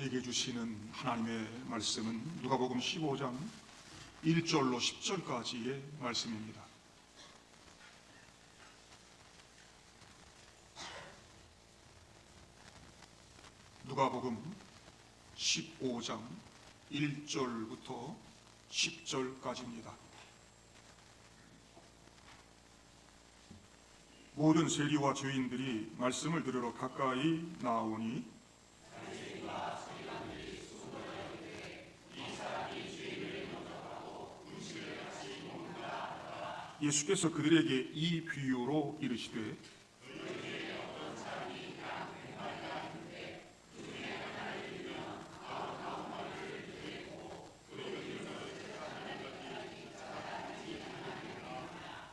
우리에게 주시는 하나님의 말씀은 누가복음 15장 1절로 10절까지의 말씀입니다. 누가복음 15장 1절부터 10절까지입니다. 모든 세리와 죄인들이 말씀을 들으러 가까이 나오니 예수께서 그들에게 이 비유로 이르시되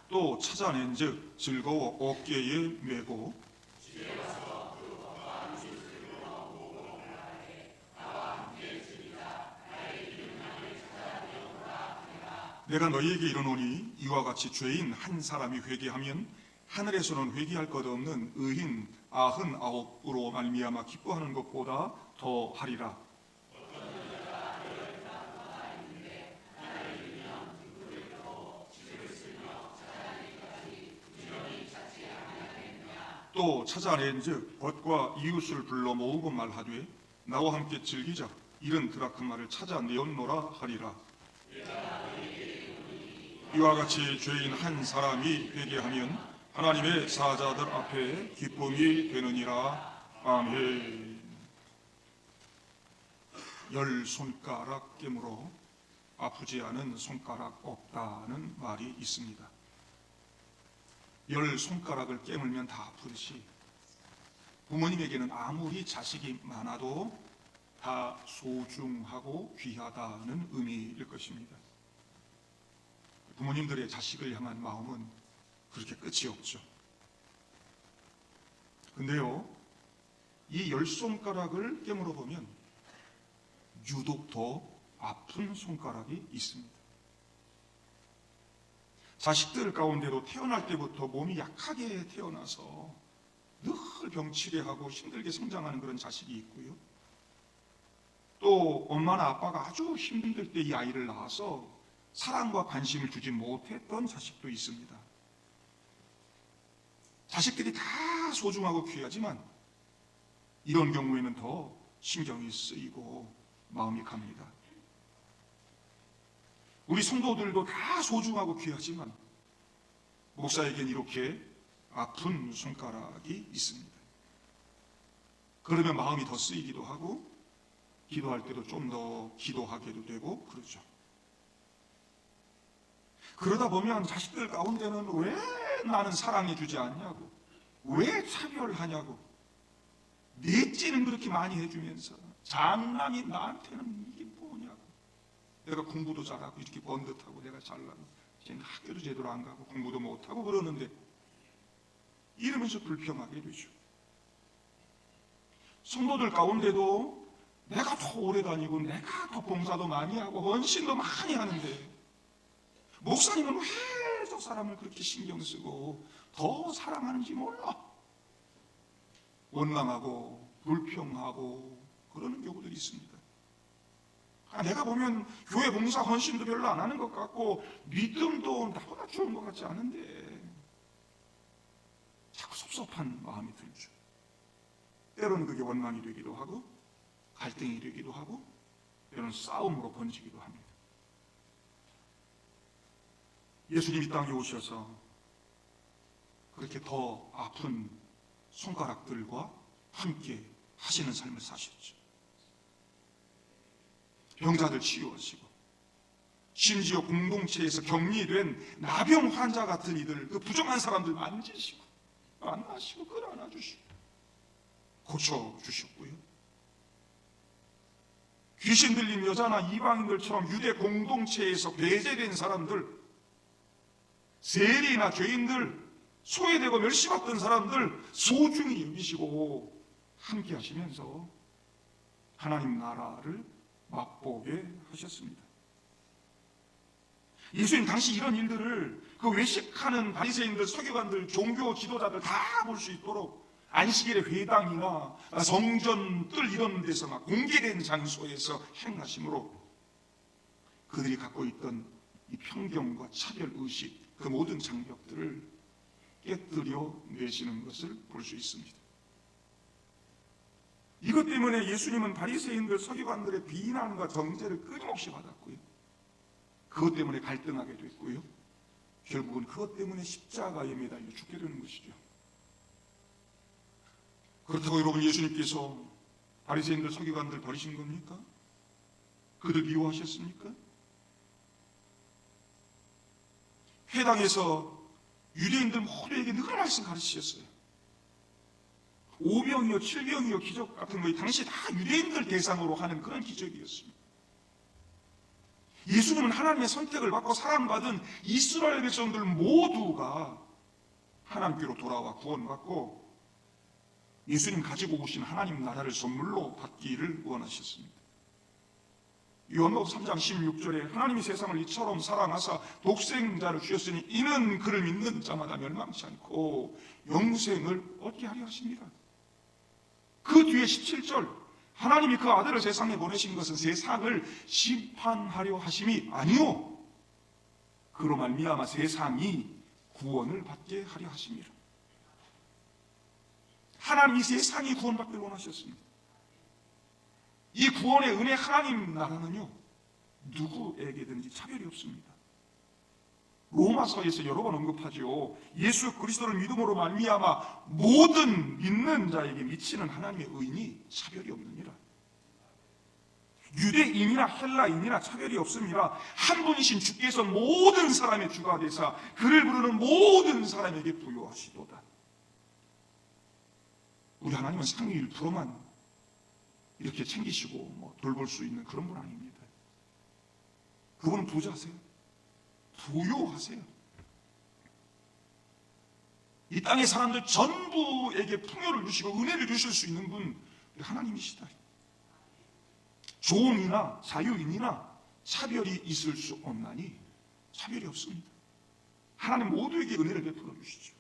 또 찾아낸즉 즐거워 어깨에 메고 내가 너희에게 이르노니 이와 같이 죄인 한 사람이 회개하면 하늘에서는 회개할 것 없는 의인 99으로 말미암아 기뻐하는 것보다 더 하리라. 또 찾아낸즉 벗과 이웃을 불러 모으고 말하되 나와 함께 즐기자. 이른 드라크마를 찾아내었노라 하리라. 이와 같이 죄인 한 사람이 회개하면 하나님의 사자들 앞에 기쁨이 되느니라. 아멘. 10손가락 깨물어 아프지 않은 손가락 없다는 말이 있습니다. 10손가락을 깨물면 다 아프듯이 부모님에게는 아무리 자식이 많아도 다 소중하고 귀하다는 의미일 것입니다. 부모님들의 자식을 향한 마음은 그렇게 끝이 없죠. 근데요, 이 10손가락을 깨물어 보면 유독 더 아픈 손가락이 있습니다. 자식들 가운데도 태어날 때부터 몸이 약하게 태어나서 늘 병치레하고 힘들게 성장하는 그런 자식이 있고요. 또 엄마나 아빠가 아주 힘들 때 이 아이를 낳아서 사랑과 관심을 주지 못했던 자식도 있습니다. 자식들이 다 소중하고 귀하지만 이런 경우에는 더 신경이 쓰이고 마음이 갑니다. 우리 성도들도 다 소중하고 귀하지만 목사에겐 이렇게 아픈 손가락이 있습니다. 그러면 마음이 더 쓰이기도 하고 기도할 때도 좀 더 기도하게도 되고 그러죠. 그러다 보면 자식들 가운데는 왜 나는 사랑해주지 않냐고, 왜 차별하냐고, 넷째는 그렇게 많이 해주면서 장남이 나한테는 이게 뭐냐고, 내가 공부도 잘하고 이렇게 번듯하고 내가 잘나고 쟤는 학교도 제대로 안 가고 공부도 못하고 그러는데 이러면서 불평하게 되죠. 성도들 가운데도 내가 더 오래 다니고 내가 더 봉사도 많이 하고 헌신도 많이 하는데 목사님은 왜 저 사람을 그렇게 신경 쓰고 더 사랑하는지 몰라. 원망하고 불평하고 그러는 경우들이 있습니다. 내가 보면 교회 봉사 헌신도 별로 안 하는 것 같고 믿음도 나보다 좋은 것 같지 않은데 자꾸 섭섭한 마음이 들죠. 때로는 그게 원망이 되기도 하고 갈등이 되기도 하고 때로는 싸움으로 번지기도 합니다. 예수님이 이 땅에 오셔서 그렇게 더 아픈 손가락들과 함께 하시는 삶을 사셨죠. 병자들 치유하시고 심지어 공동체에서 격리된 나병 환자 같은 이들, 그 부정한 사람들 만지시고 안아시고 끌어안아주시고 고쳐주셨고요. 귀신 들린 여자나 이방인들처럼 유대 공동체에서 배제된 사람들, 세리나 죄인들, 소외되고 멸시받던 사람들 소중히 여기시고 함께 하시면서 하나님 나라를 맛보게 하셨습니다. 예수님 당시 이런 일들을 그 외식하는 바리새인들, 서기관들, 종교 지도자들 다 볼 수 있도록 안식일의 회당이나 성전들 이런 데서 막 공개된 장소에서 행하심으로 그들이 갖고 있던 이 편견과 차별의식, 그 모든 장벽들을 깨뜨려 내시는 것을 볼 수 있습니다. 이것 때문에 예수님은 바리새인들, 서기관들의 비난과 정죄를 끊임없이 받았고요. 그것 때문에 갈등하게 됐고요. 결국은 그것 때문에 십자가에 매달려 죽게 되는 것이죠. 그렇다고 여러분, 예수님께서 바리새인들, 서기관들 버리신 겁니까? 그들 미워하셨습니까? 회당에서 유대인들 모두에게 늘 말씀 가르치셨어요. 5병이요 7병이요 기적 같은 거 당시 다 유대인들 대상으로 하는 그런 기적이었습니다. 예수님은 하나님의 선택을 받고 사랑받은 이스라엘 백성들 모두가 하나님께로 돌아와 구원받고 예수님 가지고 오신 하나님 나라를 선물로 받기를 원하셨습니다. 요한복음 3장 16절에 하나님이 세상을 이처럼 사랑하사 독생자를 주셨으니 이는 그를 믿는 자마다 멸망치 않고 영생을 얻게 하려 하십니다. 그 뒤에 17절, 하나님이 그 아들을 세상에 보내신 것은 세상을 심판하려 하심이 아니요 그로 말미암아 세상이 구원을 받게 하려 하심이라. 하나님이 세상이 구원받기를 원하셨습니다. 이 구원의 은혜, 하나님 나라는요 누구에게든지 차별이 없습니다. 로마서에서 여러 번 언급하죠. 예수 그리스도를 믿음으로 말미암아 모든 믿는 자에게 미치는 하나님의 의인이 차별이 없느니라. 유대인이나 헬라인이나 차별이 없습니다. 한 분이신 주께서 모든 사람의 주가 되사 그를 부르는 모든 사람에게 부여하시도다. 우리 하나님은 상위 1%만 이렇게 챙기시고 돌볼 수 있는 그런 분 아닙니다. 그분은 부자세요. 부요하세요. 이 땅의 사람들 전부에게 풍요를 주시고 은혜를 주실 수 있는 분 하나님이시다. 종이나 자유인이나 차별이 있을 수 없나니 차별이 없습니다. 하나님 모두에게 은혜를 베풀어 주시죠.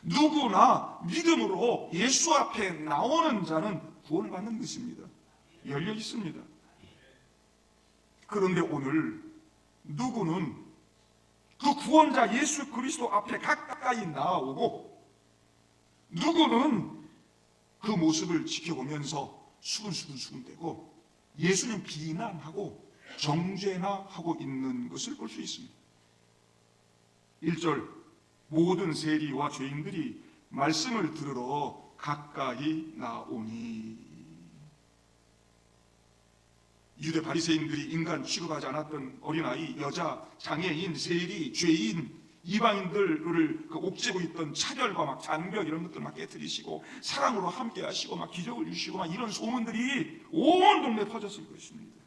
누구나 믿음으로 예수 앞에 나오는 자는 구원을 받는 것입니다. 열려 있습니다. 그런데 오늘 누구는 그 구원자 예수 그리스도 앞에 가까이 나오고 누구는 그 모습을 지켜보면서 수근수근대고 예수님 비난하고 정죄나 하고 있는 것을 볼 수 있습니다. 1절, 모든 세리와 죄인들이 말씀을 들으러 가까이 나오니. 유대 바리새인들이 인간 취급하지 않았던 어린아이, 여자, 장애인, 세리, 죄인, 이방인들을 옥죄고 있던 차별과 막 장벽 이런 것들 막 깨뜨리시고 사랑으로 함께 하시고 막 기적을 주시고 막 이런 소문들이 온 동네에 퍼졌을 것입니다.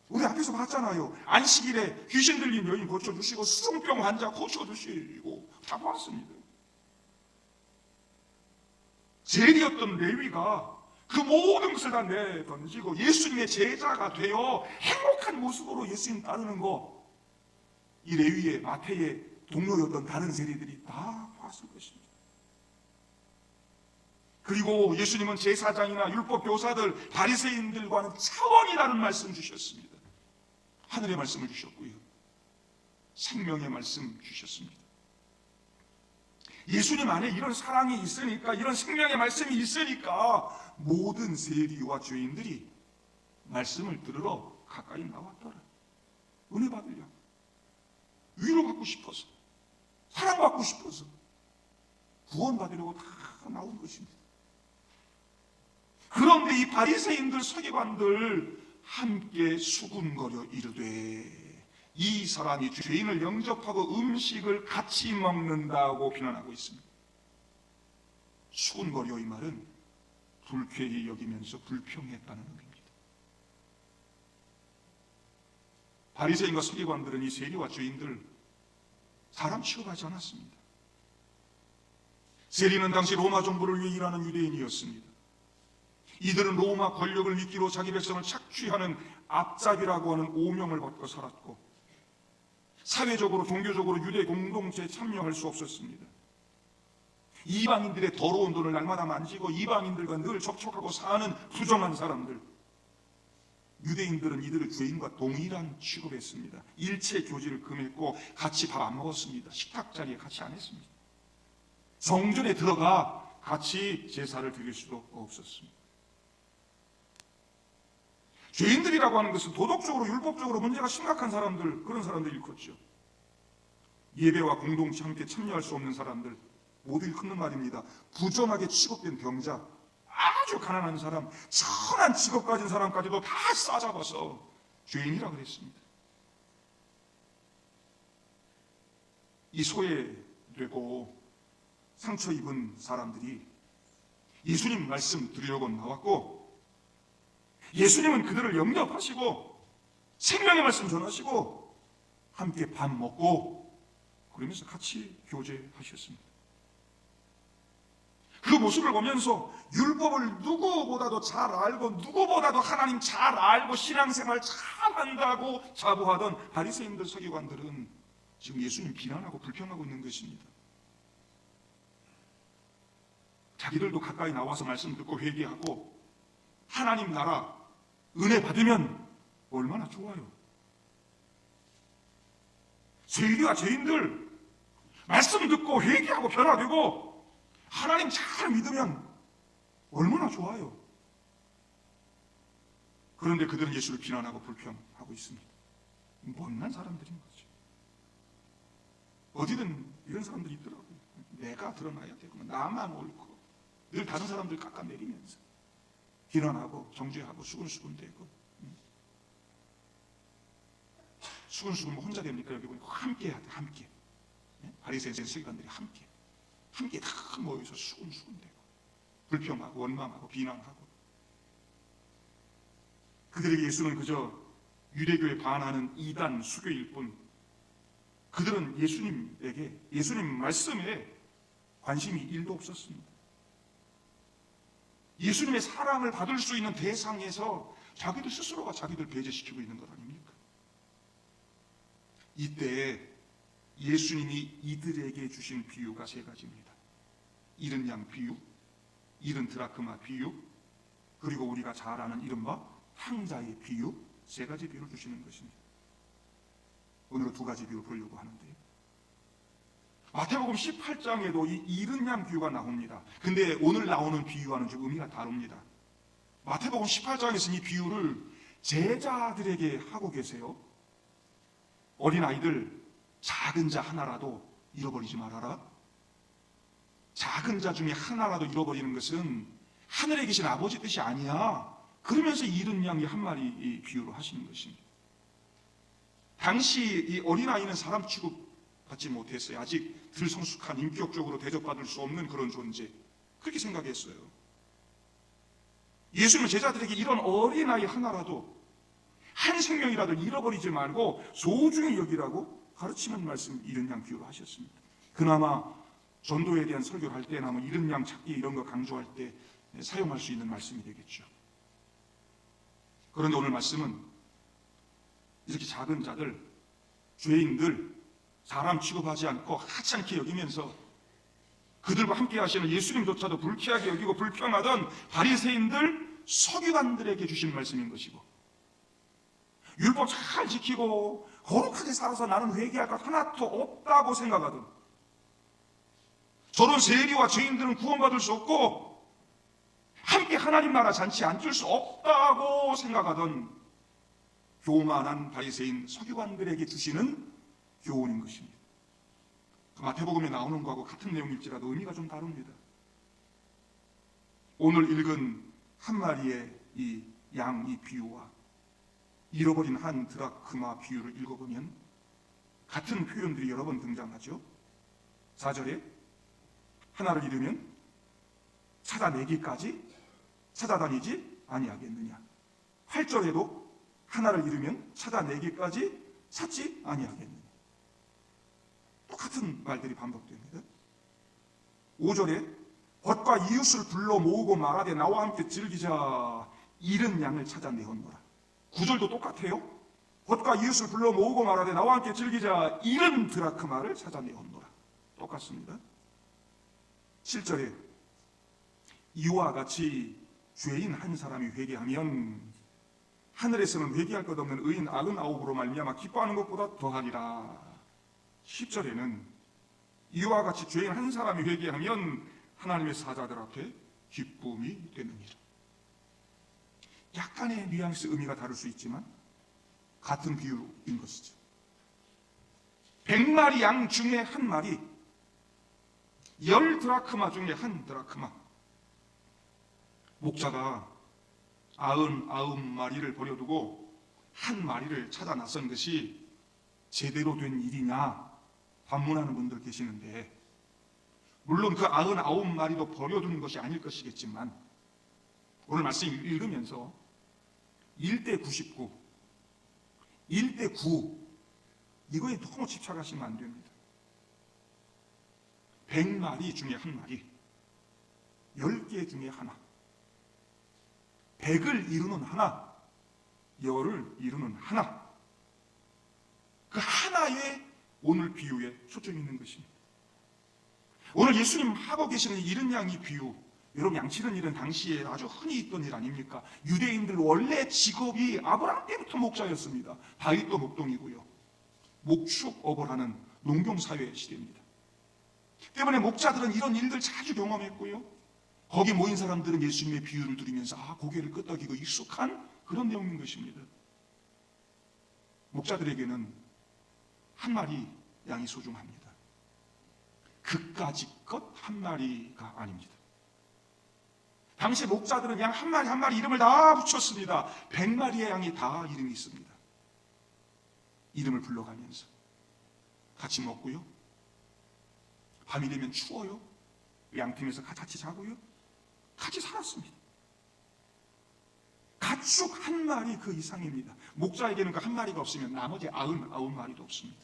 우리 앞에서 봤잖아요. 안식일에 귀신 들린 여인 고쳐주시고 수종병 환자 고쳐주시고 다 봤습니다. 세리였던 레위가 그 모든 것을 다 내던지고 예수님의 제자가 되어 행복한 모습으로 예수님 따르는 거, 이 레위의 마태의 동료였던 다른 세리들이 다 봤을 것입니다. 그리고 예수님은 제사장이나 율법 교사들, 바리새인들과는 차원이 다른 말씀 주셨습니다. 하늘의 말씀을 주셨고요, 생명의 말씀 주셨습니다. 예수님 안에 이런 사랑이 있으니까, 이런 생명의 말씀이 있으니까 모든 세리와 죄인들이 말씀을 들으러 가까이 나왔더라. 은혜 받으려고, 위로받고 싶어서, 사랑받고 싶어서, 구원받으려고 다 나온 것입니다. 그런데 이 바리새인들, 서기관들 함께 수군거려 이르되 이 사람이 죄인을 영접하고 음식을 같이 먹는다고 비난하고 있습니다. 수군거려, 이 말은 불쾌히 여기면서 불평했다는 의미입니다. 바리새인과 서기관들은 이 세리와 죄인들 사람 취급하지 않았습니다. 세리는 당시 로마 정부를 위해 일하는 유대인이었습니다. 이들은 로마 권력을 미끼로 자기 백성을 착취하는 앞잡이라고 하는 오명을 받고 살았고 사회적으로, 종교적으로 유대 공동체에 참여할 수 없었습니다. 이방인들의 더러운 돈을 날마다 만지고 이방인들과 늘 접촉하고 사는 부정한 사람들. 유대인들은 이들을 죄인과 동일한 취급을 했습니다. 일체 교제를 금했고 같이 밥 안 먹었습니다. 식탁 자리에 같이 안 했습니다. 성전에 들어가 같이 제사를 드릴 수도 없었습니다. 죄인들이라고 하는 것은 도덕적으로 율법적으로 문제가 심각한 사람들, 그런 사람들이 일컫죠. 예배와 공동체 함께 참여할 수 없는 사람들, 모두 일컫는 말입니다. 부정하게 취급된 병자, 아주 가난한 사람, 천한 직업 가진 사람까지도 다 싸잡아서 죄인이라 그랬습니다. 이 소외되고 상처 입은 사람들이 예수님 말씀 들으려고 나왔고, 예수님은 그들을 영접하시고 생명의 말씀 전하시고 함께 밥 먹고 그러면서 같이 교제하셨습니다. 그 모습을 보면서 율법을 누구보다도 잘 알고 누구보다도 하나님 잘 알고 신앙생활 잘 한다고 자부하던 바리새인들 서기관들은 지금 예수님 비난하고 불평하고 있는 것입니다. 자기들도 가까이 나와서 말씀 듣고 회개하고 하나님 나라 은혜 받으면 얼마나 좋아요. 세리와 죄인들 말씀 듣고 회개하고 변화되고 하나님 잘 믿으면 얼마나 좋아요. 그런데 그들은 예수를 비난하고 불평하고 있습니다. 못난 사람들인 거죠. 어디든 이런 사람들이 있더라고요. 내가 드러나야 되고 나만 옳고 늘 다른 사람들 깎아내리면서 비난하고 정죄하고 수근수근대고. 수근수근 혼자 됩니까? 여기 보니까 함께 해야 돼. 함께. 바리새인 서기관들이 함께 다 모여서 수근수근대고 불평하고 원망하고 비난하고. 그들에게 예수는 그저 유대교에 반하는 이단 수교일 뿐, 그들은 예수님 말씀에 관심이 1도 없었습니다. 예수님의 사랑을 받을 수 있는 대상에서 자기들 스스로가 자기들 배제시키고 있는 것 아닙니까? 이때 예수님이 이들에게 주신 비유가 3가지입니다. 잃은 양 비유, 잃은 드라크마 비유, 그리고 우리가 잘 아는 이른바 탕자의 비유, 3가지 비유를 주시는 것입니다. 오늘은 2가지 비유를 보려고 하는데요. 마태복음 18장에도 이 잃은 양 비유가 나옵니다. 근데 오늘 나오는 비유와는 좀 의미가 다릅니다. 마태복음 18장에서는 이 비유를 제자들에게 하고 계세요. 어린아이들, 작은 자 하나라도 잃어버리지 말아라. 작은 자 중에 하나라도 잃어버리는 것은 하늘에 계신 아버지 뜻이 아니야. 그러면서 잃은 양이 한 마리 이 비유를 하시는 것입니다. 당시 이 어린아이는 사람 취급받지 못했어요. 아직 덜 성숙한, 인격적으로 대접받을 수 없는 그런 존재, 그렇게 생각했어요. 예수님은 제자들에게 이런 어린아이 하나라도, 한 생명이라도 잃어버리지 말고 소중히 여기라고 가르치는 말씀, 잃은 양 비유를 하셨습니다. 그나마 전도에 대한 설교를 할 때나 잃은 양 찾기 이런 거 강조할 때 사용할 수 있는 말씀이 되겠죠. 그런데 오늘 말씀은 이렇게 작은 자들, 죄인들, 사람 취급하지 않고 하찮게 여기면서 그들과 함께 하시는 예수님조차도 불쾌하게 여기고 불평하던 바리새인들, 서기관들에게 주신 말씀인 것이고, 율법 잘 지키고 거룩하게 살아서 나는 회개할 것 하나도 없다고 생각하던 저런 세리와 죄인들은 구원받을 수 없고 함께 하나님 나라 잔치에 앉을 수 없다고 생각하던 교만한 바리새인 서기관들에게 주시는 교훈인 것입니다. 마태복음에 나오는 거하고 같은 내용일지라도 의미가 좀 다릅니다. 오늘 읽은 한 마리의 이 비유와 잃어버린 한 드라크마 비유를 읽어보면 같은 표현들이 여러 번 등장하죠. 4절에 하나를 잃으면 찾아내기까지 찾아다니지 아니하겠느냐. 8절에도 하나를 잃으면 찾아내기까지 찾지 아니하겠느냐. 똑같은 말들이 반복됩니다. 5절에 벗과 이웃을 불러 모으고 말하되 나와 함께 즐기자, 잃은 양을 찾아내었노라. 9절도 똑같아요. 벗과 이웃을 불러 모으고 말하되 나와 함께 즐기자, 잃은 드라크마를 찾아내었노라. 똑같습니다. 7절에 이와 같이 죄인 한 사람이 회개하면 하늘에서는 회개할 것 없는 의인 99으로 말미암아 기뻐하는 것보다 더하리라. 10절에는 이와 같이 죄인 한 사람이 회개하면 하나님의 사자들 앞에 기쁨이 되느니라. 약간의 뉘앙스 의미가 다를 수 있지만 같은 비유인 것이죠. 100마리 양 중에 한 마리, 10드라크마 중에 한 드라크마. 목자가 99마리를 버려두고 한 마리를 찾아 나선 것이 제대로 된 일이냐 반문하는 분들 계시는데, 물론 그 99마리도 버려두는 것이 아닐 것이겠지만 오늘 말씀 읽으면서 1대 99, 1대 9 이거에 너무 집착하시면 안 됩니다. 100마리 중에 한 마리, 10개 중에 하나, 100을 이루는 하나, 10을 이루는 하나, 그 하나에 오늘 비유에 초점이 있는 것입니다. 오늘 예수님 하고 계시는 이른 양이 비유, 여러분 양치는 일은 당시에 아주 흔히 있던 일 아닙니까? 유대인들 원래 직업이 아브라함 때부터 목자였습니다. 다윗도 목동이고요. 목축업을 하는 농경사회 시대입니다. 때문에 목자들은 이런 일들 자주 경험했고요. 거기 모인 사람들은 예수님의 비유를 들으면서 고개를 끄덕이고 익숙한 그런 내용인 것입니다. 목자들에게는 한 마리 양이 소중합니다. 그까짓 것 한 마리가 아닙니다. 당시 목자들은 양 한 마리 한 마리 이름을 다 붙였습니다. 100마리의 양이 다 이름이 있습니다. 이름을 불러가면서 같이 먹고요. 밤이 되면 추워요. 양팀에서 같이 자고요. 같이 살았습니다. 가축 한 마리 그 이상입니다. 목자에게는 그 한 마리가 없으면 나머지 99마리도 없습니다.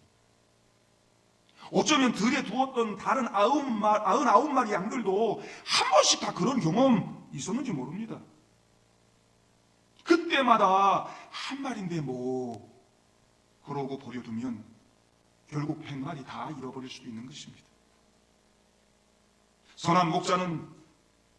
어쩌면 들에 두었던 다른 99마리 양들도 한 번씩 다 그런 경험 있었는지 모릅니다. 그때마다 한 마리인데 뭐 그러고 버려두면 결국 100마리 다 잃어버릴 수도 있는 것입니다. 선한 목자는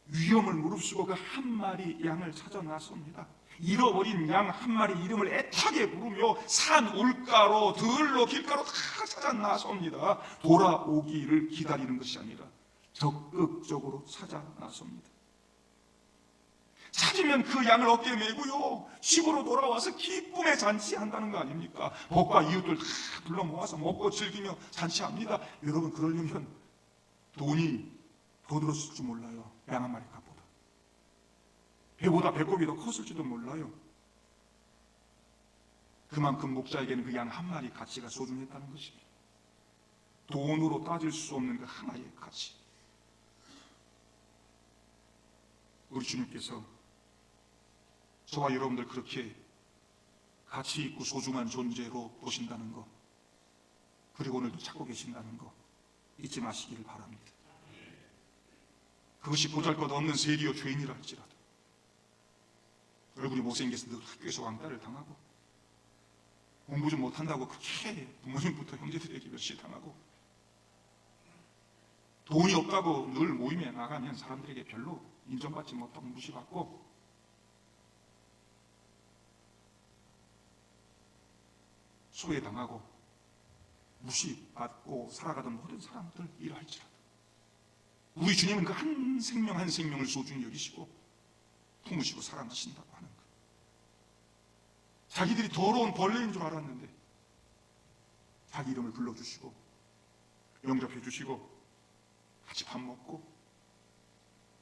위험을 무릅쓰고 그 한 마리 양을 찾아 나섭니다. 잃어버린 양 한 마리 이름을 애타게 부르며 산 울가로 들로 길가로 다 찾아 나섭니다. 돌아오기를 기다리는 것이 아니라 적극적으로 찾아 나섭니다. 찾으면 그 양을 어깨에 메고요, 집으로 돌아와서 기쁨의 잔치한다는 거 아닙니까? 복과 이웃들 다 불러 모아서 먹고 즐기며 잔치합니다. 여러분, 그러려면 돈이 더 들었을지 몰라요. 양 한 마리 값보다. 배보다 배꼽이 더 컸을지도 몰라요. 그만큼 목자에게는 그 양 한 마리 가치가 소중했다는 것입니다. 돈으로 따질 수 없는 그 하나의 가치. 우리 주님께서 저와 여러분들 그렇게 가치 있고 소중한 존재로 보신다는 것, 그리고 오늘도 찾고 계신다는 것 잊지 마시기를 바랍니다. 그것이 보잘것없는 세리요 죄인이라 할지라도 얼굴이 못생겨서 늘 학교에서 왕따를 당하고 공부 좀 못한다고 그렇게 부모님부터 형제들에게 멸시당하고 돈이 없다고 늘 모임에 나가면 사람들에게 별로 인정받지 못하고 무시받고 소외당하고 무시받고 살아가던 모든 사람들 이러할지라도 우리 주님은 그 한 생명 한 생명을 소중히 여기시고 품으시고 사랑하신다고 하는 것. 자기들이 더러운 벌레인 줄 알았는데 자기 이름을 불러주시고 영접해 주시고 같이 밥 먹고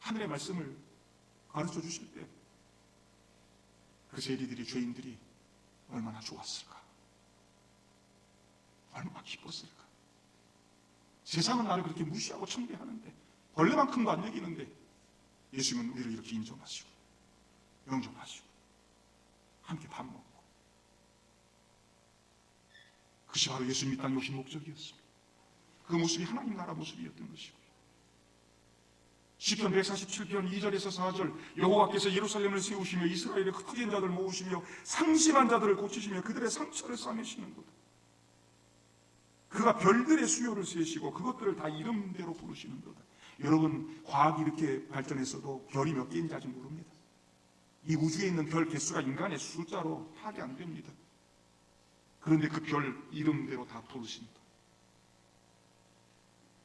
하늘의 말씀을 가르쳐 주실 때 그 세리들이, 죄인들이 얼마나 좋았을까, 얼마나 기뻤을까. 세상은 나를 그렇게 무시하고 청대하는데, 벌레만큼도 안 여기는데 예수님은 우리를 이렇게 인정하시고 영접하시고 함께 밥 먹고, 그것이 바로 예수님이 땅에 오신 목적이었습니다. 그 모습이 하나님 나라 모습이었던 것이고요. 시편 147편 2절에서 4절, 여호와께서 예루살렘을 세우시며 이스라엘의 흩어진 자들 모으시며 상심한 자들을 고치시며 그들의 상처를 싸매시는도다. 그가 별들의 수요를 세시고 그것들을 다 이름대로 부르시는도다. 여러분, 과학이 이렇게 발전했어도 별이 몇 개인지 아직 모릅니다. 이 우주에 있는 별 개수가 인간의 숫자로 파악이 안 됩니다. 그런데 그 별 이름대로 다 부르신다.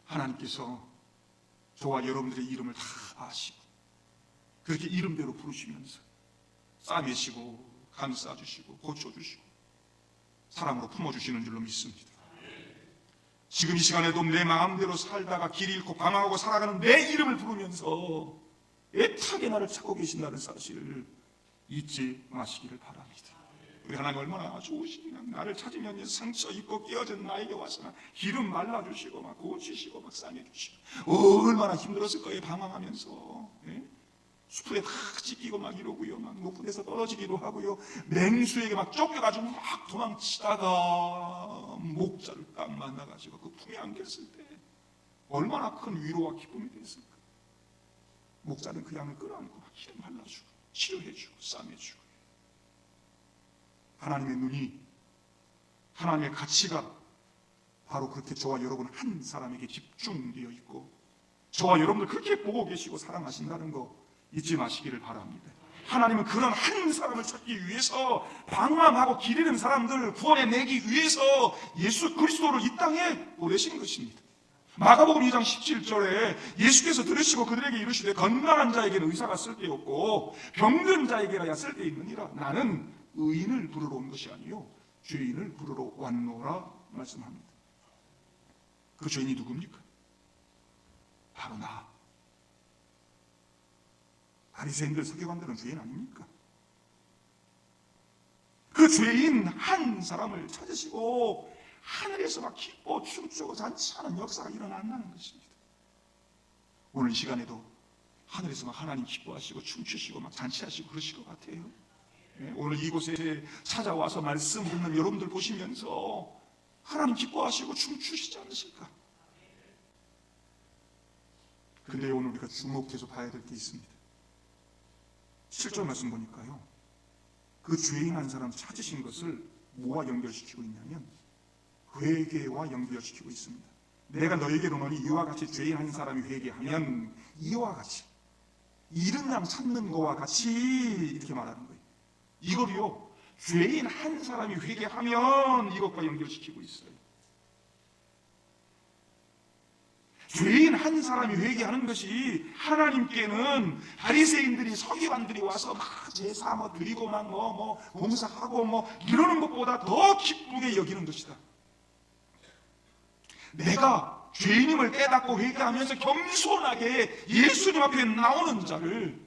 하나님께서 저와 여러분들의 이름을 다 아시고 그렇게 이름대로 부르시면서 싸매시고 감싸주시고 고쳐주시고 사랑으로 품어주시는 줄로 믿습니다. 지금 이 시간에도 내 마음대로 살다가 길 잃고 방황하고 살아가는 내 이름을 부르면서 애타게 나를 찾고 계신다는 사실을 잊지 마시기를 바랍니다. 우리 하나님 얼마나 좋으시냐. 나를 찾으면 상처 입고 깨어진 나에게 와서 기름 말라주시고 막 고치시고 막 싸매주시고 얼마나 힘들었을 거예요. 방황하면서 수풀에 다 찢기고 막 이러고요. 막 높은 데서 떨어지기도 하고요. 맹수에게 막 쫓겨가지고 막 도망치다가 목자를 딱 만나가지고 그 품에 안겼을 때 얼마나 큰 위로와 기쁨이 됐을까. 목자는 그 양을 끌어안고 막 기름 발라주고 치료해주고 싸매주고 하나님의 눈이 하나님의 가치가 바로 그렇게 저와 여러분 한 사람에게 집중되어 있고 저와 여러분들 그렇게 보고 계시고 사랑하신다는 거 잊지 마시기를 바랍니다. 하나님은 그런 한 사람을 찾기 위해서 방황하고 길 잃은 사람들을 구원해 내기 위해서 예수 그리스도를 이 땅에 보내신 것입니다. 마가복음 2장 17절에 예수께서 들으시고 그들에게 이르시되 건강한 자에게는 의사가 쓸데없고 병든 자에게라야 쓸데있느니라. 나는 의인을 부르러 온 것이 아니요 죄인을 부르러 왔노라 말씀합니다. 그 죄인이 누굽니까? 바로 나. 바리새인들 서기관들은 죄인 아닙니까? 그 죄인 한 사람을 찾으시고 하늘에서 막 기뻐 춤추고 잔치하는 역사가 일어난다는 것입니다. 오늘 이 시간에도 하늘에서 막 하나님 기뻐하시고 춤추시고 막 잔치하시고 그러실 것 같아요. 오늘 이곳에 찾아와서 말씀 듣는 여러분들 보시면서 하나님 기뻐하시고 춤추시지 않으실까? 근데 오늘 우리가 주목해서 봐야 될 게 있습니다. 7절 말씀 보니까요, 그 죄인 한 사람 찾으신 것을 뭐와 연결시키고 있냐면 회개와 연결시키고 있습니다. 내가 너에게 이르노니 이와 같이 죄인 한 사람이 회개하면 이와 같이 잃은 양 찾는 거와 같이 이렇게 말하는 거예요. 이거를요, 죄인 한 사람이 회개하면 이것과 연결시키고 있어요. 죄인 한 사람이 회개하는 것이 하나님께는 바리새인들이 서기관들이 와서 막 제사 드리고 막 봉사하고 이러는 것보다 더 기쁘게 여기는 것이다. 내가 죄인임을 깨닫고 회개하면서 겸손하게 예수님 앞에 나오는 자를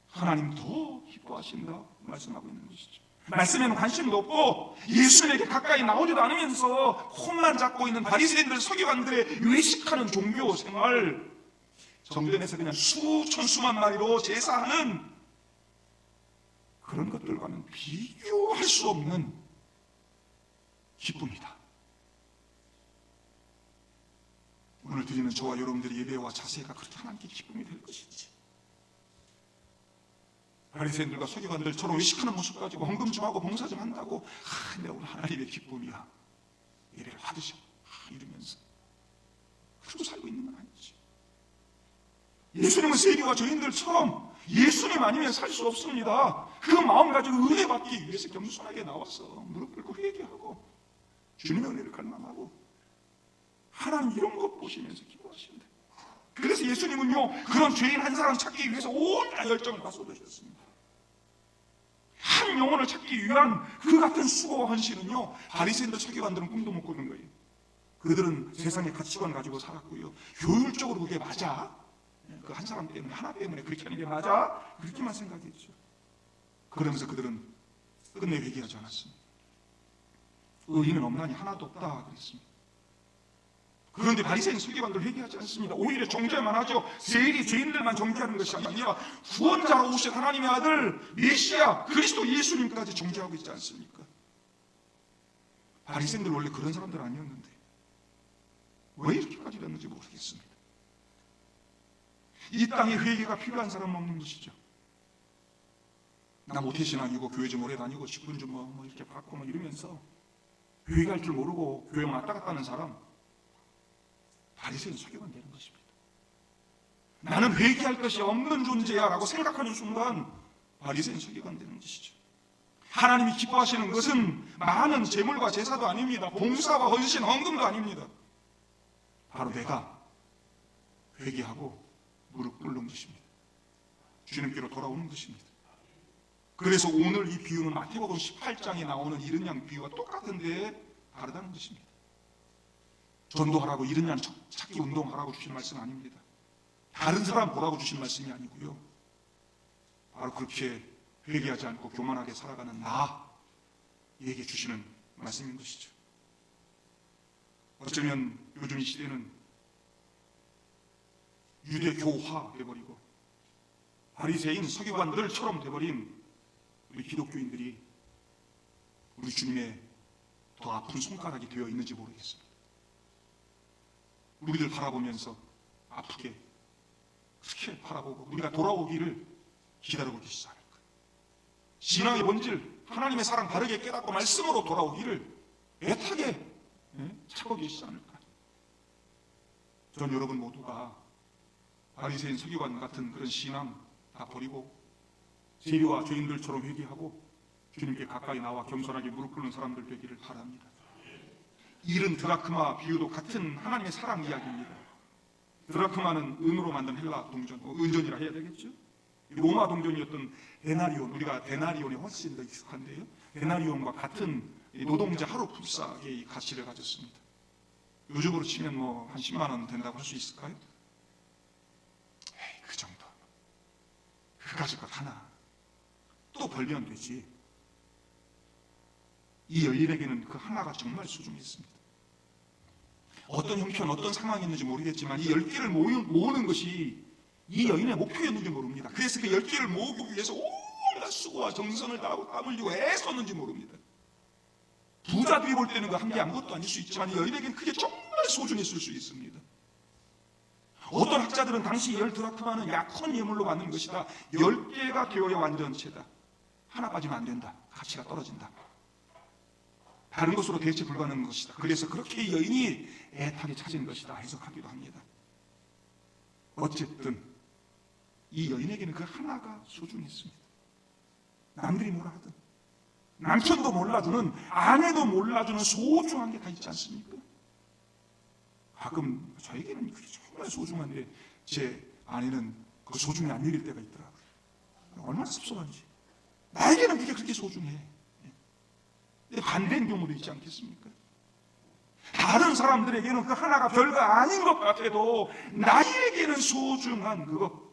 하나님 더 기뻐하신다 말씀하고 있는 것이죠. 말씀에는 관심도 없고 예수님에게 가까이 나오지도 않으면서 손만 잡고 있는 바리새인들 서기관들의 외식하는 종교 생활, 정전에서 그냥 수천 수만 마리로 제사하는 그런 것들과는 비교할 수 없는 기쁨이다. 오늘 드리는 저와 여러분들의 예배와 자세가 그렇게 하나님께 기쁨이 될 것인지, 바리새인들과 서기관들처럼 외식하는 모습 가지고 헌금 좀 하고 봉사 좀 한다고 내가 오늘 하나님의 기쁨이야 예배를 받으셔 이러면서 그러고 살고 있는 건 아니지. 예수님은 세리와 죄인들처럼 예수님 아니면 살 수 없습니다. 그 마음 가지고 은혜 받기 위해서 겸손하게 나와서 무릎 꿇고 회개하고 주님의 은혜를 갈망하고 하나님 이런 것 보시면서 기도하신다. 그래서 예수님은요, 그런 죄인 한 사람 찾기 위해서 온 열정을 다 쏟으셨습니다. 한 영혼을 찾기 위한 그 같은 수고와 헌신은요, 바리새인들 서기관들은 꿈도 못 꾸는 거예요. 그들은 세상의 가치관 가지고 살았고요, 효율적으로 그게 맞아, 그 한 사람 때문에 하나 때문에 그렇게 하는 게 맞아, 그렇게만 생각했죠. 그러면서 그들은 끝내 회개하지 않았습니다. 의인은 없나니 하나도 없다 그랬습니다. 그런데 바리새인 서기관들 회개하지 않습니다. 오히려 정죄만 하죠. 세리 죄인들만 정죄하는 것이 아니라 구원자로 오신 하나님의 아들 메시아 그리스도 예수님까지 정죄하고 있지 않습니까? 바리새인들 원래 그런 사람들 아니었는데 왜 이렇게까지 됐는지 모르겠습니다. 이 땅에 회개가 필요한 사람은 없는 것이죠. 나 모태신앙이고 교회 좀 오래 다니고 10분 좀 이렇게 받고 이러면서 회개할 줄 모르고 교회 왔다 갔다 하는 사람, 바리새인 서기관 되는 것입니다. 나는 회개할 것이 없는 존재야 라고 생각하는 순간 바리새인 서기관 되는 것이죠. 하나님이 기뻐하시는 것은 많은 제물과 제사도 아닙니다. 봉사와 헌신, 헌금도 아닙니다. 바로 내가 회개하고 무릎 꿇는 것입니다. 주님께로 돌아오는 것입니다. 그래서 오늘 이 비유는 마태복음 18장에 나오는 이른 양 비유와 똑같은데 다르다는 것입니다. 전도하라고 이른 양 찾기 운동하라고 주신 말씀 아닙니다. 다른 사람 보라고 주신 말씀이 아니고요. 바로 그렇게 회개하지 않고 교만하게 살아가는 나에게 주시는 말씀인 것이죠. 어쩌면 요즘 이 시대는 유대교화 되어버리고 바리새인 서기관들처럼 되어버린 우리 기독교인들이 우리 주님의 더 아픈 손가락이 되어 있는지 모르겠습니다. 우리들 바라보면서 아프게 그렇게 바라보고 우리가 돌아오기를 기다리고 계시지 않을까. 신앙의 본질, 하나님의 사랑 바르게 깨닫고 말씀으로 돌아오기를 애타게 찾고 계시지 않을까. 전 여러분 모두가 바리새인 서기관 같은 그런 신앙 다 버리고 세리와 죄인들처럼 회개하고 주님께 가까이 나와 겸손하게 무릎 꿇는 사람들 되기를 바랍니다. 이른 드라크마 비유도 같은 하나님의 사랑 이야기입니다. 드라크마는 은으로 만든 헬라 동전, 은전이라 해야 되겠죠? 로마 동전이었던 데나리온, 우리가 데나리온에 훨씬 더 익숙한데요. 데나리온과 같은 노동자 하루 품삯의 가치를 가졌습니다. 요즘으로 치면 한 10만 원 된다고 할 수 있을까요? 에이, 그 정도. 그 가질 것 하나 또 벌면 되지. 이 여인에게는 그 하나가 정말 소중했습니다. 어떤 형편, 어떤 상황이었는지 모르겠지만 이 10개를 모으는 것이 이 여인의 목표였는지 모릅니다. 그래서 그 10개를 모으기 위해서 온갖 수고와 정성을 다하고 땀을 흘리고 애썼는지 모릅니다. 부자들이 볼 때는 그 한 게 아무것도 아닐 수 있지만 이 여인에게는 그게 정말 소중했을 수 있습니다. 어떤 학자들은 당시 10드라크마는 약혼 예물로 받는 것이다. 10개가 되어야 완전체다. 하나 빠지면 안 된다. 가치가 떨어진다. 다른 것으로 대체 불가능한 것이다. 그래서 그렇게 이 여인이 애타게 찾은 것이다 해석하기도 합니다. 어쨌든 이 여인에게는 그 하나가 소중했습니다. 남들이 뭐라 하든 남편도 몰라주는, 아내도 몰라주는 소중한 게 다 있지 않습니까? 가끔 저에게는 그게 정말 소중한데 제 아내는 그 소중히 안 여길 때가 있더라고요. 얼마나 섭섭한지. 나에게는 그게 그렇게 소중해. 근데 반대인 경우도 있지 않겠습니까? 다른 사람들에게는 그 하나가 별거 아닌 것 같아도 나에게는 소중한 그것.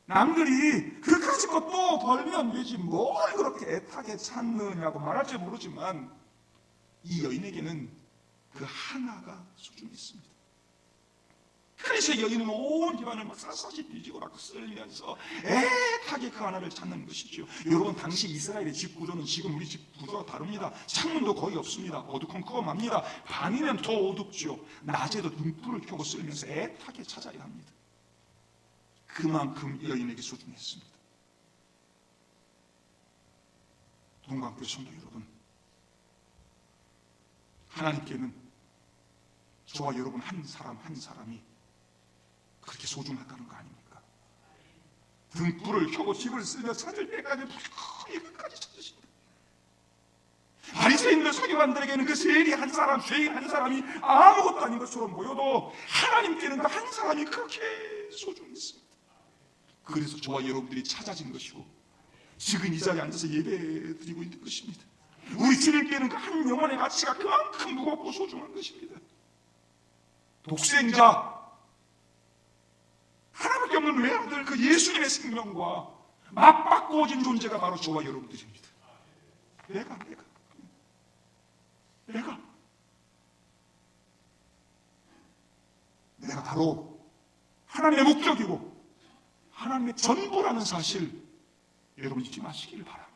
남들이 그까짓 것도 벌면 되지 뭘 그렇게 애타게 찾느냐고 말할지 모르지만 이 여인에게는 그 하나가 소중했습니다. 그래서 여인은 온 집안을 막 샅샅이 뒤지고 막 쓸면서 애타게 그 하나를 찾는 것이죠. 여러분, 당시 이스라엘의 집 구조는 지금 우리 집 구조와 다릅니다. 창문도 거의 없습니다. 어두컴컴합니다. 밤이면 더 어둡죠. 낮에도 등불을 켜고 쓸면서 애타게 찾아야 합니다. 그만큼 여인에게 소중했습니다. 동방교회 성도 여러분, 하나님께는 저와 여러분 한 사람 한 사람이 그렇게 소중하다는 거 아닙니까? 등불을 켜고 집을 쓰며 찾을 때까지 불거리 끝까지 찾으십니다. 바리새인들 서기관들에게는 그 세리 한 사람, 죄인 한 사람이 아무것도 아닌 것처럼 보여도 하나님께는 그 한 사람이 그렇게 소중했습니다. 그래서 저와 여러분들이 찾아진 것이고 지금 이 자리에 앉아서 예배 드리고 있는 것입니다. 우리 주님께는 그 한 영혼의 가치가 그만큼 무겁고 소중한 것입니다. 독생자, 하나밖에 없는 외아들, 그 예수님의 생명과 맞바꾸어진 존재가 바로 저와 여러분들입니다. 내가 바로 하나님의 목적이고 하나님의 전부라는 사실 여러분 잊지 마시기를 바랍니다.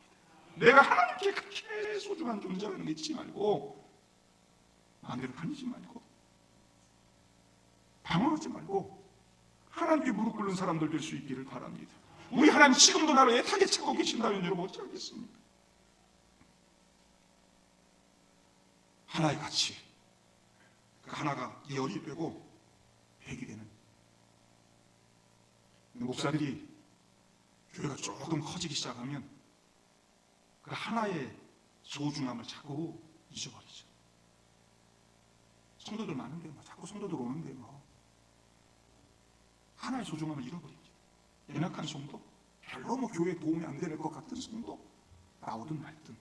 내가 하나님께 그렇게 소중한 존재라는 거 잊지 말고 마음대로 다니지 말고 방황하지 말고 하나님께 무릎 꿇는 사람들 될 수 있기를 바랍니다. 우리 하나님 지금도 나를 애타게 찾고 계신다면 여러분 어찌하겠습니까? 하나의 가치, 그 하나가 열이 되고 백이 되는 목사들이 교회가 조금 커지기 시작하면 그 하나의 소중함을 자꾸 잊어버리죠. 성도들 많은데 자꾸 성도들 오는데 하나의 소중함을 잃어버리죠. 연약한 성도, 별로 교회에 도움이 안 될 것 같은 성도, 나오든 말든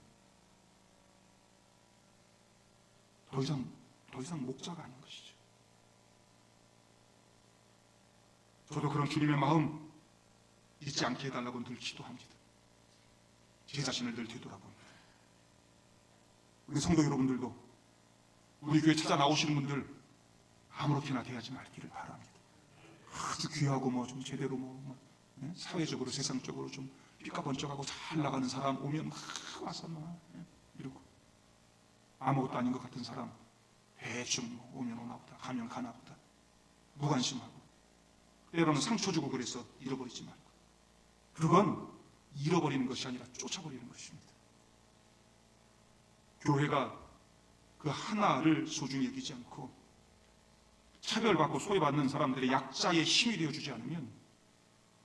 더 이상 목자가 아닌 것이죠. 저도 그런 주님의 마음 잊지 않게 해달라고 늘 기도합니다. 제 자신을 늘 되돌아봅니다. 우리 성도 여러분들도 우리 교회 찾아 나오시는 분들 아무렇게나 대하지 말기를 바랍니다. 아주 귀하고 좀 제대로 사회적으로 세상적으로 좀 삐까번쩍하고 잘 나가는 사람 오면 막 와서 이러고, 아무것도 아닌 것 같은 사람 대충 오면 오나보다 가면 가나보다 무관심하고 때로는 상처 주고 그래서 잃어버리지 말고, 그건 잃어버리는 것이 아니라 쫓아버리는 것입니다. 교회가 그 하나를 소중히 여기지 않고 차별받고 소외받는 사람들의 약자의 힘이 되어주지 않으면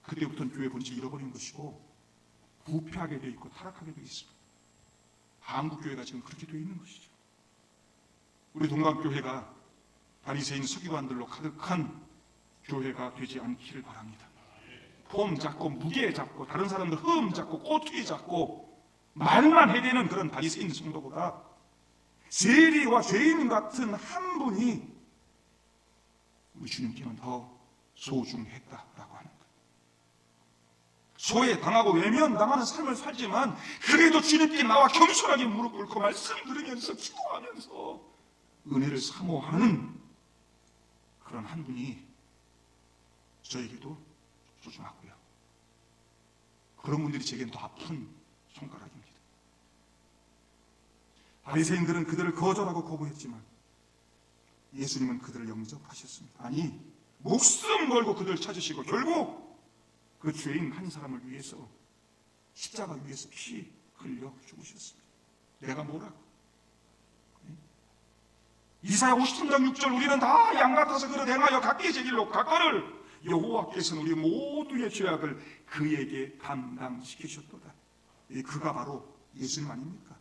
그때부터는 교회 본질을 잃어버리는 것이고 부패하게 되어 있고 타락하게 되어 있습니다. 한국교회가 지금 그렇게 되어 있는 것이죠. 우리 동갑교회가 바리새인 서기관들로 가득한 교회가 되지 않기를 바랍니다. 폼 잡고 무게 잡고 다른 사람들 흠 잡고 꼬투리 잡고 말만 해대는 그런 바리새인 성도보다 세리와 죄인 같은 한 분이 우리 주님께는 더 소중했다라고 하는 거예요. 소외당하고 외면당하는 삶을 살지만 그래도 주님께 나와 겸손하게 무릎 꿇고 말씀 들으면서 기도하면서 은혜를 사모하는 그런 한 분이 저에게도 소중하고요. 그런 분들이 제게는 더 아픈 손가락입니다. 바리새인들은 그들을 거절하고 거부했지만 예수님은 그들을 영접하셨습니다. 아니, 목숨 걸고 그들을 찾으시고 결국 그 죄인 한 사람을 위해서 십자가 위에서 피 흘려 죽으셨습니다. 내가 뭐라고? 이사야 53장 6절 우리는 다 양 같아서 그릇 행하여 각기 제 길로 갔거늘 여호와께서는 우리 모두의 죄악을 그에게 감당시키셨도다. 그가 바로 예수님 아닙니까?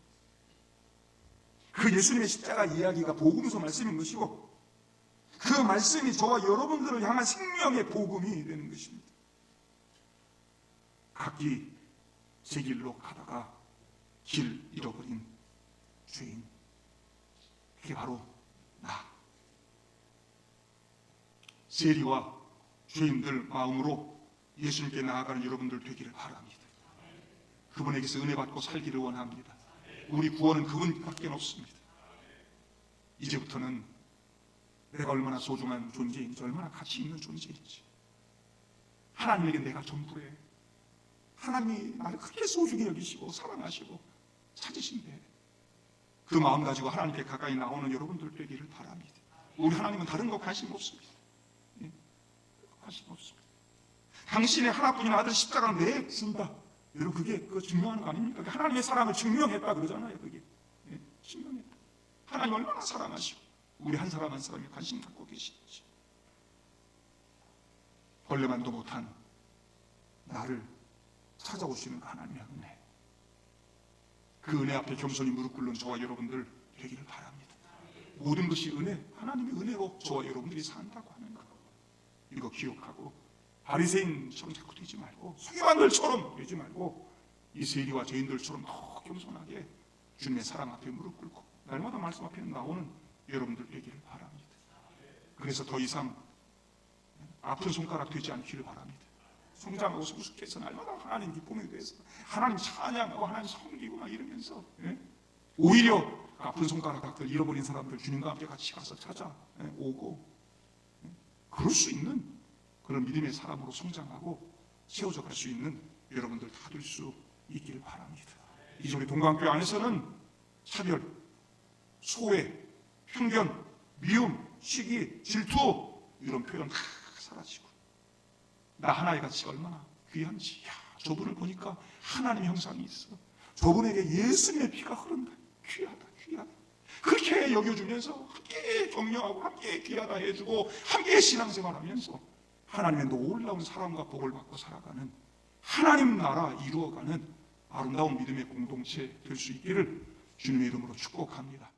그 예수님의 십자가 이야기가 복음서 말씀인 것이고 그 말씀이 저와 여러분들을 향한 생명의 복음이 되는 것입니다. 각기 제 길로 가다가 길 잃어버린 죄인, 그게 바로 나. 세리와 죄인들 마음으로 예수님께 나아가는 여러분들 되기를 바랍니다. 그분에게서 은혜 받고 살기를 원합니다. 우리 구원은 그분밖에 없습니다. 이제부터는 내가 얼마나 소중한 존재인지, 얼마나 가치 있는 존재인지, 하나님에게 내가 전부래. 하나님이 나를 그렇게 소중히 여기시고 사랑하시고 찾으신대. 그 마음 가지고 하나님께 가까이 나오는 여러분들 되기를 바랍니다. 우리 하나님은 다른 거 관심 없습니다. 관심 없습니다. 당신의 하나뿐인 아들 십자가를 내준다. 여러분, 그게 증명하는 거 아닙니까? 하나님의 사랑을 증명했다 그러잖아요. 그게 증명했다. 하나님 얼마나 사랑하시고 우리 한 사람 한 사람이 관심 갖고 계시는지. 벌레만도 못한 나를 찾아오시는 그 하나님의 은혜, 그 은혜 앞에 겸손히 무릎 꿇는 저와 여러분들 되기를 바랍니다. 모든 것이 은혜, 하나님의 은혜로 저와 여러분들이 산다고 하는 거, 이거 기억하고 바리새인처럼 자꾸 되지 말고, 서기관들처럼 되지 말고, 이 세리와 죄인들처럼 더 겸손하게 주님의 사랑 앞에 무릎 꿇고 날마다 말씀 앞에 나오는 여러분들 되기를 바랍니다. 그래서 더 이상 아픈 손가락 되지 않기를 바랍니다. 성장하고 성숙해서 날마다 하나님 기쁨에 대해서 하나님 찬양하고 하나님 섬기고 막 이러면서 오히려 아픈 손가락들 잃어버린 사람들 주님과 함께 같이 가서 찾아오고 그럴 수 있는 그런 믿음의 사람으로 성장하고 세워져 갈 수 있는 여러분들 다 될 수 있기를 바랍니다. 이제 우리 동강교회 안에서는 차별, 소외, 편견, 미움, 시기, 질투 이런 표현 다 사라지고 나 하나의 가치가 얼마나 귀한지, 저분을 보니까 하나님의 형상이 있어, 저분에게 예수님의 피가 흐른다, 귀하다, 귀하다, 그렇게 여겨주면서 함께 격려하고 함께 귀하다 해주고 함께 신앙생활하면서 하나님의 놀라운 사랑과 복을 받고 살아가는 하나님 나라 이루어가는 아름다운 믿음의 공동체 될 수 있기를 주님의 이름으로 축복합니다.